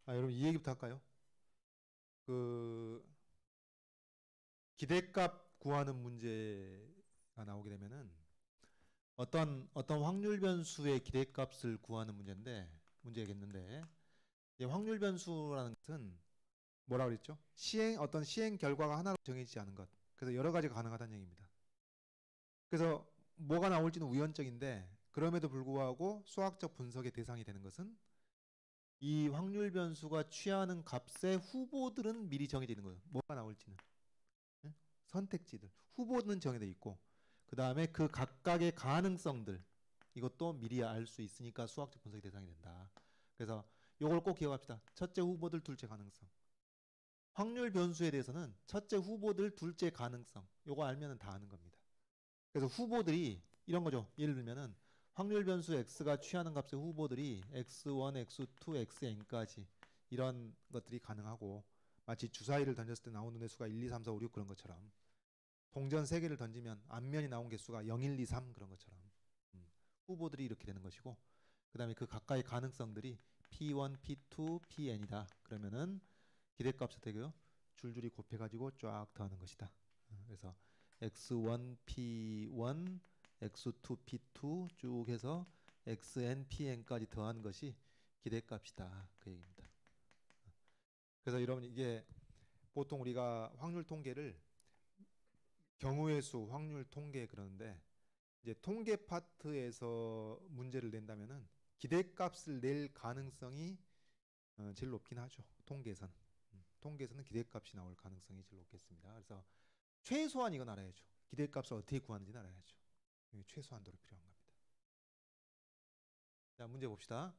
여러분 이 얘기부터 할까요? 그 기대값 구하는 문제가 나오게 되면은 어떤 확률 변수의 기대값을 구하는 문제겠는데 이 확률 변수라는 것은 뭐라 그랬죠? 어떤 시행 결과가 하나로 정해지지 않은 것. 그래서 여러 가지가 가능하다는 얘기입니다. 그래서 뭐가 나올지는 우연적인데 그럼에도 불구하고 수학적 분석의 대상이 되는 것은 이 확률 변수가 취하는 값의 후보들은 미리 정해져 있는 거예요. 뭐가 나올지는. 예? 선택지들. 후보는 정해져 있고 그 다음에 그 각각의 가능성들 이것도 미리 알 수 있으니까 수학적 분석의 대상이 된다. 그래서 이걸 꼭 기억합시다. 첫째 후보들, 둘째 가능성. 확률 변수에 대해서는 첫째 후보들, 둘째 가능성. 요거 알면은 다 아는 겁니다. 그래서 후보들이 이런 거죠. 예를 들면은 확률 변수 x가 취하는 값의 후보들이 x1, x2, xn까지 이런 것들이 가능하고 마치 주사위를 던졌을 때 나오는 개수가 1, 2, 3, 4, 5, 6 그런 것처럼 동전 3개를 던지면 앞면이 나온 개수가 0, 1, 2, 3 그런 것처럼 후보들이 이렇게 되는 것이고 그 다음에 그 가까이 가능성들이 P1, P2, Pn이다. 그러면은 기대값을 되고요. 줄줄이 곱해가지고 쫙 더하는 것이다. 그래서 x1, p1, x2, p2 쭉 해서 xn, pn까지 더한 것이 기대값이다. 그 얘기입니다. 그래서 여러분 이게 보통 우리가 확률 통계를 경우의 수, 확률 통계 그러는데 이제 통계 파트에서 문제를 낸다면은 기대값을 낼 가능성이 제일 높긴 하죠. 통계에서는. 통계에서는 기대값이 나올 가능성이 제일 높겠습니다. 그래서 최소한 이건 알아야죠. 기대값을 어떻게 구하는지는 알아야죠. 최소한도로 필요한 겁니다. 자, 문제 봅시다.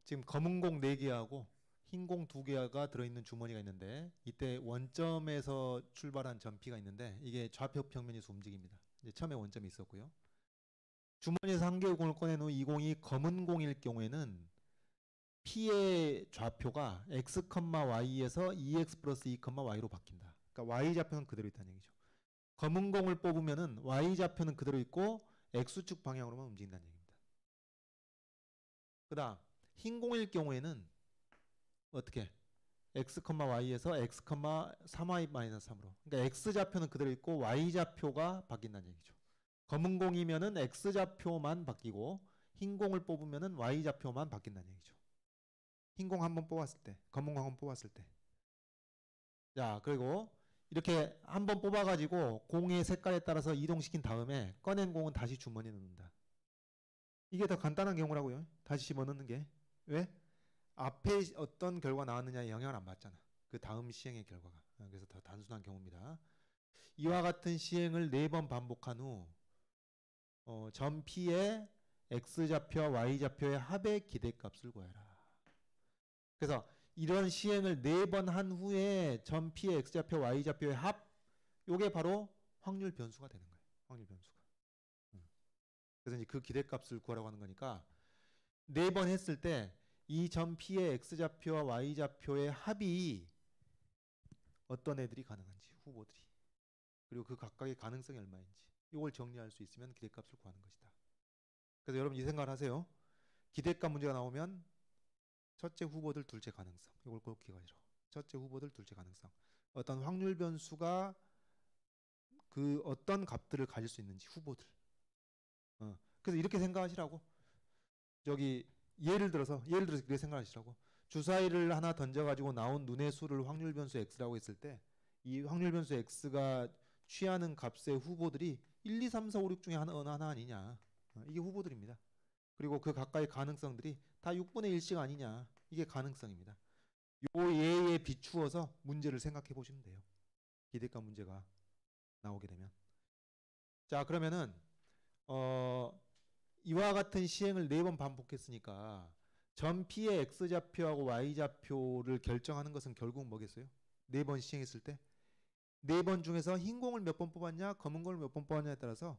지금 검은 공 4개하고 흰 공 2개가 들어있는 주머니가 있는데 이때 원점에서 출발한 점P가 있는데 이게 좌표 평면에서 움직입니다. 이제 처음에 원점이 있었고요. 주머니에서 한 개의 공을 꺼낸 후 이 공이 검은 공일 경우에는 P의 좌표가 x, y에서 2x 플러스 2, y로 바뀐다. 그러니까 y좌표는 그대로 있다는 얘기죠. 검은 공을 뽑으면은 y좌표는 그대로 있고 x축 방향으로만 움직인다는 얘기입니다. 그 다음 흰 공일 경우에는 어떻게? x, y에서 x, 3y-3으로. 그러니까 x좌표는 그대로 있고 y좌표가 바뀐다는 얘기죠. 검은 공이면은 x좌표만 바뀌고 흰 공을 뽑으면은 y좌표만 바뀐다는 얘기죠. 흰 공 한번 뽑았을 때, 검은 공 한번 뽑았을 때. 자, 그리고 이렇게 한번 뽑아가지고 공의 색깔에 따라서 이동시킨 다음에 꺼낸 공은 다시 주머니에 넣는다. 이게 더 간단한 경우라고요. 다시 집어넣는 게. 왜? 앞에 어떤 결과 나왔느냐에 영향을 안 받잖아. 그 다음 시행의 결과가. 그래서 더 단순한 경우입니다. 이와 같은 시행을 4번 반복한 후 점 P의 X좌표와 Y좌표의 합의 기대값을 구해라. 그래서 이런 시행을 4번 한 후에 점 P의 X좌표, Y좌표의 합 요게 바로 확률 변수가 되는 거예요. 확률 변수가. 그래서 이제 그 기대값을 구하라고 하는 거니까 4번 했을 때 이 점 P의 X좌표와 Y좌표의 합이 어떤 애들이 가능한지 후보들이 그리고 그 각각의 가능성이 얼마인지 이걸 정리할 수 있으면 기대값을 구하는 것이다. 그래서 여러분 이 생각을 하세요. 기대값 문제가 나오면 첫째 후보들 둘째 가능성 이걸 꼭 기억하시라고. 첫째 후보들 둘째 가능성 어떤 확률 변수가 그 어떤 값들을 가질 수 있는지 후보들 그래서 이렇게 생각하시라고. 저기 예를 들어서 이렇게 생각하시라고. 주사위를 하나 던져가지고 나온 눈의 수를 확률 변수 x라고 했을 때 이 확률 변수 x가 취하는 값의 후보들이 1, 2, 3, 4, 5, 6 중에 어느 하나 아니냐. 이게 후보들입니다. 그리고 그 가까이 가능성들이 다 6분의 1씩 아니냐. 이게 가능성입니다. 요 예에 비추어서 문제를 생각해 보시면 돼요. 기대값 문제가 나오게 되면. 자, 그러면은 이와 같은 시행을 4번 반복했으니까 점 P의 X좌표하고 Y좌표를 결정하는 것은 결국 뭐겠어요? 4번 시행했을 때 4번 중에서 흰 공을 몇 번 뽑았냐 검은 공을 몇 번 뽑았냐에 따라서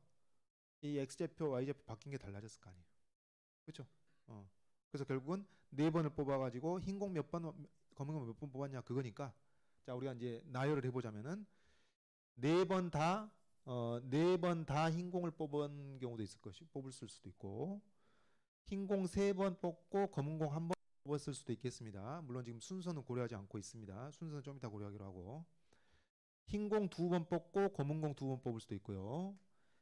이 X좌표 Y좌표 바뀐 게 달라졌을 거 아니에요. 그렇죠? 그래서 결국은 4번을 뽑아가지고 흰 공 몇 번 검은 공 몇 번 뽑았냐 그거니까 자 우리가 이제 나열을 해보자면은 4번 다 4번 다 흰 공을 뽑은 경우도 있을 것이 뽑을 수도 있고 흰 공 3번 뽑고 검은 공 1번 뽑았을 수도 있겠습니다. 물론 지금 순서는 고려하지 않고 있습니다. 순서는 좀 이따 고려하기로 하고. 흰 공 2번 뽑고 검은 공 2번 뽑을 수도 있고요.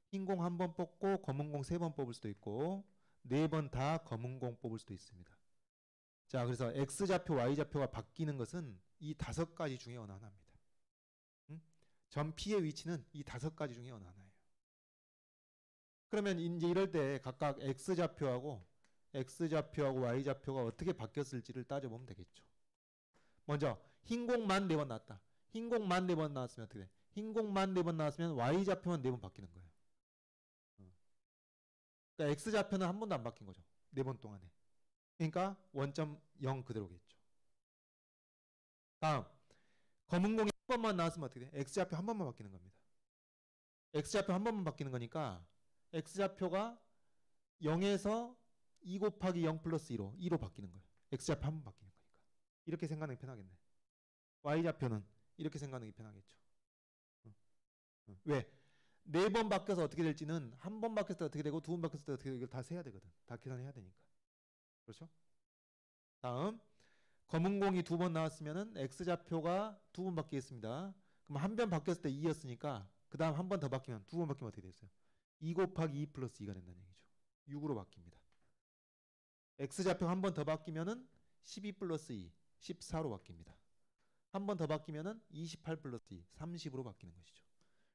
흰 공 1번 뽑고 검은 공 3번 뽑을 수도 있고 4번 다 검은 공 뽑을 수도 있습니다. 자, 그래서 X좌표, Y좌표가 바뀌는 것은 이 5가지 중에 어느 하나입니다. 점 P의 위치는 이 5가지 중에 어느 하나예요. 그러면 이제 이럴 때 각각 X좌표하고 Y좌표가 어떻게 바뀌었을지를 따져보면 되겠죠. 먼저 흰 공만 4번 나왔다. 흰 공만 4번 나왔으면 어떻게 돼? 흰 공만 4번 나왔으면 Y좌표만 4번 바뀌는 거예요. 그러니까 X좌표는 한 번도 안 바뀐 거죠. 4번 동안에. 그러니까 원점 0 그대로겠죠. 다음 검은 공이 한 번만 나왔으면 어떻게 돼? X좌표 한 번만 바뀌는 겁니다. X좌표 한 번만 바뀌는 거니까 X좌표가 0에서 2 곱하기 0 플러스 2로 바뀌는 거예요. X좌표 한 번 바뀌는 거니까. 이렇게 생각하는 게 편하겠네. Y좌표는 이렇게 생각하는 게 편하겠죠. 왜? 4번 바뀌어서 어떻게 될지는 한 번 바뀌었을 때 어떻게 되고 2번 바뀌었을 때 어떻게 되고 다 세야 되거든. 다 계산해야 되니까. 그렇죠? 다음 검은 공이 2번 나왔으면은 X좌표가 2번 바뀌겠습니다. 그럼 한 번 바뀌었을 때 2였으니까 그 다음 한 번 더 바뀌면 2번 바뀌면 어떻게 됐어요? 2 곱하기 2 플러스 2가 된다는 얘기죠. 6으로 바뀝니다. X좌표 한 번 더 바뀌면은 12 플러스 2, 14로 바뀝니다. 한 번 더 바뀌면은 28 플러스 2, 30으로 바뀌는 것이죠.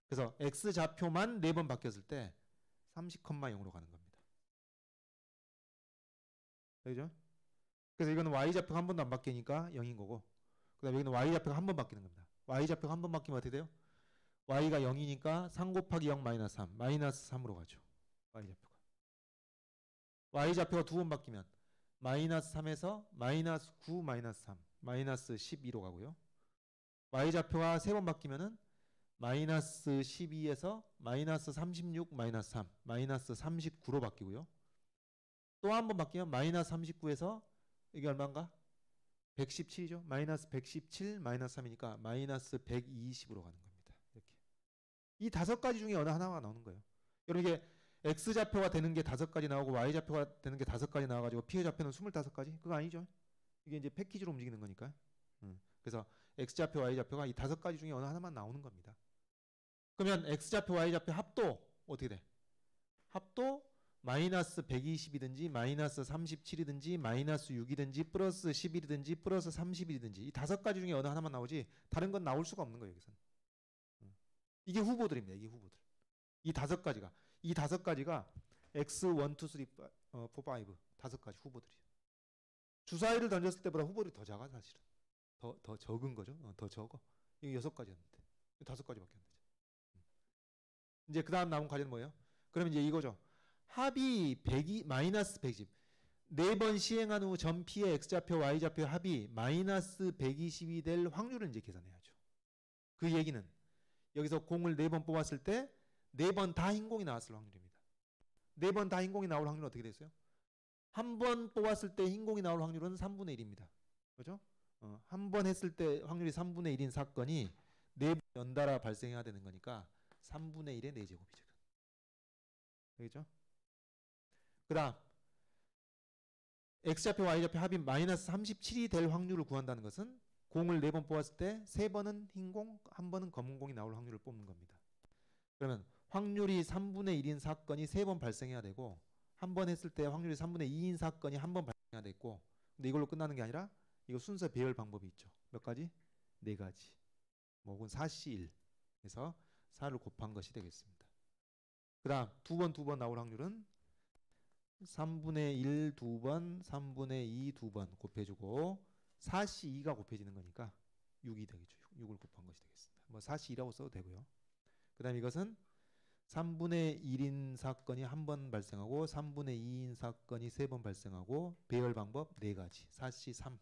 그래서 X좌표만 4번 바뀌었을 때 30,0로 가는 겁니다. 그죠? 그래서 이거는 Y좌표가 한 번도 안 바뀌니까 0인 거고, 그 다음에 여기는 Y좌표가 한 번 바뀌는 겁니다. Y좌표가 한 번 바뀌면 어떻게 돼요? Y가 0이니까 3 곱하기 0 마이너스 3, 마이너스 3으로 가죠. Y좌표가. Y좌표가 2번 바뀌면 마이너스 3에서 마이너스 9 마이너스 3, 마이너스 12로 가고요. Y좌표가 3번 바뀌면은 마이너스 12에서 마이너스 36 마이너스 3, 마이너스 39로 바뀌고요. 또 한 번 바뀌면 마이너스 39에서 이게 얼마인가? 117이죠. 마이너스 117 마이너스 3이니까 마이너스 120으로 가는 겁니다. 이렇게. 이 5가지 중에 어느 하나가 나오는 거예요. 여러분 이게 X좌표가 되는 게 5가지 나오고 Y좌표가 되는 게 5가지 나와가지고 P의 좌표는 25가지? 그거 아니죠. 이게 이제 패키지로 움직이는 거니까. 그래서 X좌표, Y좌표가 이 5가지 중에 어느 하나만 나오는 겁니다. 그러면 X좌표, Y좌표 합도 어떻게 돼? 합도 마이너스 120이든지 마이너스 37이든지 마이너스 6이든지 플러스 11이든지 플러스 30이든지 이 5가지 중에 어느 하나만 나오지 다른 건 나올 수가 없는 거예요. 여기서는. 이게 후보들입니다. 이게 후보들. 이 5가지가 X, 1, 2, 3, 4, 5 5가지 후보들이에요. 주사위를 던졌을 때보다 후보들이 더 작아 사실은. 더 적은 거죠. 더 적어. 이게 6가지였는데 5가지밖에 안 되죠. 이제 그 다음 남은 과제는 뭐예요? 그러면 이제 이거죠. 합이 100이 마이너스 120. 4번 시행한 후 점 P의 X좌표, Y좌표 합이 마이너스 120이 될 확률을 이제 계산해야죠. 그 얘기는 여기서 공을 4번 뽑았을 때 4번 다 흰공이 나왔을 확률입니다. 4번 다 흰공이 나올 확률은 어떻게 됐어요? 한 번 뽑았을 때 흰공이 나올 확률은 3분의 1입니다. 그렇죠? 한 번 했을 때 확률이 3분의 1인 사건이 4번 연달아 발생해야 되는 거니까 3분의 1의 4제곱이죠. 알겠죠? 그 다음 X좌표, Y좌표 합이 마이너스 37이 될 확률을 구한다는 것은 공을 4번 뽑았을 때 3번은 흰공, 1번은 검은공이 나올 확률을 뽑는 겁니다. 그러면 확률이 3분의 1인 사건이 3번 발생해야 되고 한 번 했을 때 확률이 3분의 2인 사건이 한 번 발생해야 되고 근데 이걸로 끝나는 게 아니라 이거 순서 배열 방법이 있죠. 몇 가지? 4가지. 뭐 혹은 4C1 그래서 4를 곱한 것이 되겠습니다. 그 다음 2번 나올 확률은 3분의 1 2번, 3분의 2 2번 곱해주고 4C2가 곱해지는 거니까 6이 되겠죠. 6을 곱한 것이 되겠습니다. 뭐 4C2라고 써도 되고요. 그 다음 이것은 3분의 1인 사건이 한 번 발생하고 3분의 2인 사건이 3번 발생하고 배열 방법 4가지 4C3.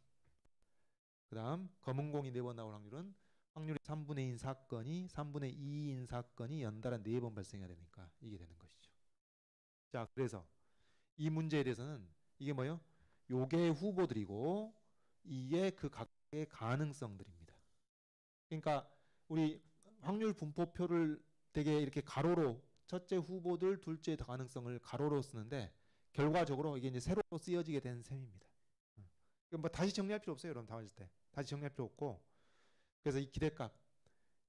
그 다음 검은 공이 4번 나올 확률은 확률이 3분의 2인 사건이 3분의 2인 사건이 연달아 4번 발생해야 되니까 이게 되는 것이죠. 자, 그래서 이 문제에 대해서는 이게 뭐예요? 요게 후보들이고 이게 그 각각의 가능성들입니다. 그러니까 우리 확률 분포표를 되게 이렇게 가로로 첫째 후보들, 둘째 가능성을 가로로 쓰는데 결과적으로 이게 이제 세로로 쓰여지게 된 셈입니다. 뭐 다시 정리할 필요 없어요. 여러분 다 맞을 때 다시 정리할 필요 없고, 그래서 이 기대값,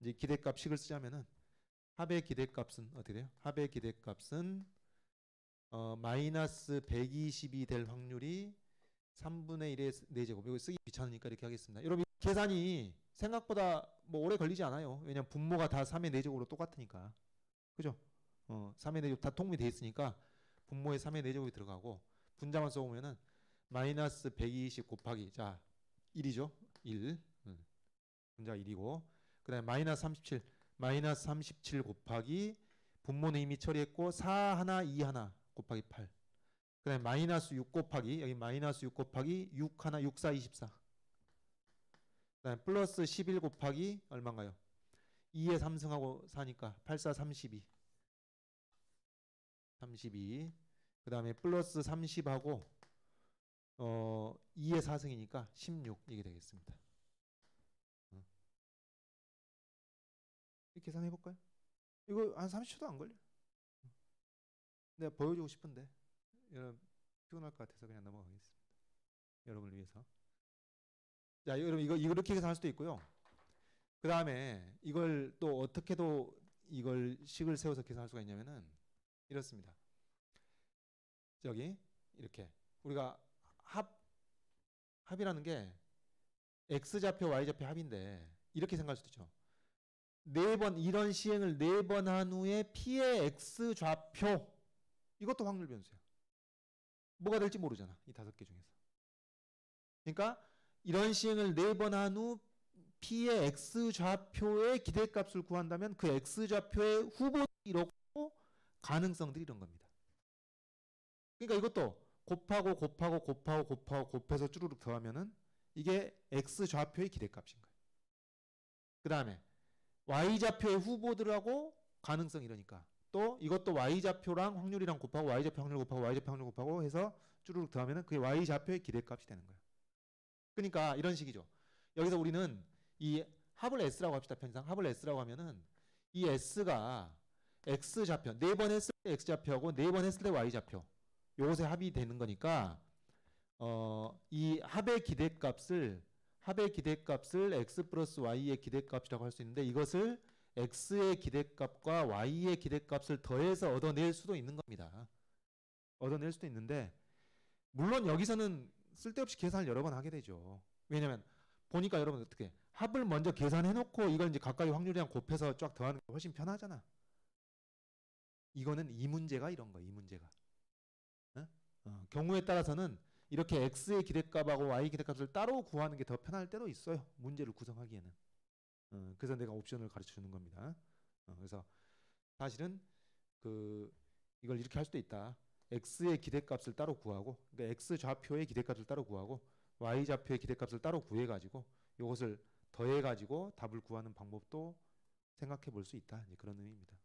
이제 기대값 식을 쓰자면은 합의 기대값은 어떻게 돼요? 합의 기대값은 마이너스 120이 될 확률이 3분의 1의 4제곱. 이거 쓰기 귀찮으니까 이렇게 하겠습니다. 여러분 계산이 생각보다 뭐 오래 걸리지 않아요. 왜냐면 분모가 다 3의 4제곱으로 똑같으니까. 그죠? 3의 4제곱 다 통분이 돼 있으니까 분모에 3의 4제곱이 들어가고, 분자만 써보면은 마이너스 120 곱하기, 자 1이죠. 1. 분자가 1이고, 그 다음에 마이너스 37 곱하기, 분모는 이미 처리했고 4 하나 2 하나 곱하기 8. 그 다음에 마이너스 6 곱하기, 여기 마이너스 6 곱하기 6 하나 6 4 24. 그 다음에 플러스 11 곱하기 얼마인가요? 2에 3승하고 4니까 8 4 32. 그 다음에 플러스 30하고 2의 4승이니까 16 이게 되겠습니다. 이렇게 계산해 볼까요? 이거 한 30초도 안 걸려. 내가 보여주고 싶은데 여러분 피곤할 것 같아서 그냥 넘어가겠습니다. 여러분을 위해서. 자, 여러분 이거 이렇게 계산할 수도 있고요. 그 다음에 이걸 또 어떻게도 이걸 식을 세워서 계산할 수가 있냐면은 이렇습니다. 저기 이렇게 우리가 합이라는 게 x좌표 y좌표 합인데 이렇게 생각할 수도 있죠. 4번 이런 시행을 4번 한 후에 p의 x좌표, 이것도 확률 변수야. 뭐가 될지 모르잖아, 이 5개 중에서. 그러니까 이런 시행을 4번 한 후 p의 x좌표의 기대값을 구한다면 그 x좌표의 후보들이 이렇고 가능성들이 이런 겁니다. 그러니까 이것도 곱해서 쭈루룩 더하면은 이게 x좌표의 기대값인 거예요. 그 다음에 y좌표의 후보들하고 가능성 이러니까 또 이것도 y좌표랑 확률이랑 곱하고 y좌표 확률 곱하고 y좌표 확률 곱하고 해서 쭈루룩 더하면은 그게 y좌표의 기대값이 되는 거예요. 그러니까 이런 식이죠. 여기서 우리는 이 합을 S라고 합시다. 편상 합을 S라고 하면은 이 S가 X좌표, 4번 했을 때 X좌표하고 4번 했을 때 Y좌표, 요것의 합이 되는 거니까 이 합의 기대값을 X 플러스 Y의 기대값이라고 할 수 있는데, 이것을 X의 기대값과 Y의 기대값을 더해서 얻어낼 수도 있는 겁니다. 얻어낼 수도 있는데, 물론 여기서는 쓸데없이 계산을 여러 번 하게 되죠. 왜냐면 보니까 여러분 어떻게 합을 먼저 계산해 놓고 이걸 이제 각각의 확률이랑 곱해서 쫙 더하는 게 훨씬 편하잖아. 이거는 이 문제가 이런 거야. 이 문제가. 경우에 따라서는 이렇게 x의 기대값하고 y 기대값을 따로 구하는 게 더 편할 때도 있어요. 문제를 구성하기에는. 그래서 내가 옵션을 가르쳐 주는 겁니다. 그래서 사실은 이걸 이렇게 할 수도 있다. x의 기대값을 따로 구하고, 그러니까 x 좌표의 기대값을 따로 구하고 y 좌표의 기대값을 따로 구해가지고 이것을 더해가지고 답을 구하는 방법도 생각해 볼 수 있다. 그런 의미입니다.